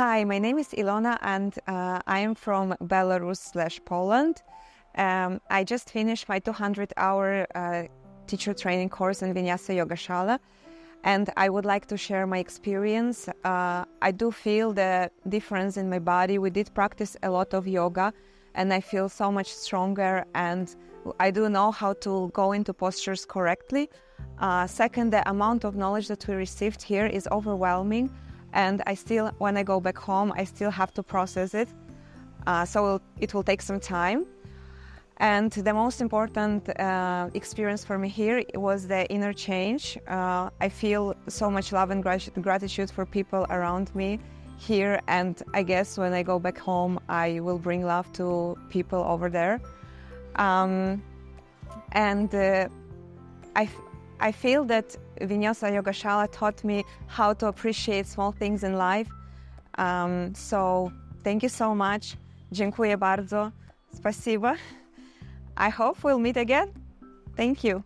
Hi, my name is Ilona and I am from Belarus/Poland. I just finished my 200-hour teacher training course in Vinyasa Yogashala, and I would like to share my experience. I do feel the difference in my body. We did practice a lot of yoga and I feel so much stronger, and I do know how to go into postures correctly. Second, the amount of knowledge that we received here is overwhelming, and when I go back home, I still have to process it. So it will take some time. And the most important experience for me here was the inner change. I feel so much love and gratitude for people around me here, and I guess when I go back home, I will bring love to people over there. I feel that Vinyasa Yogashala taught me how to appreciate small things in life. So thank you so much. Dziękuję bardzo. 𝗪𝗪. I hope we'll meet again. Thank you.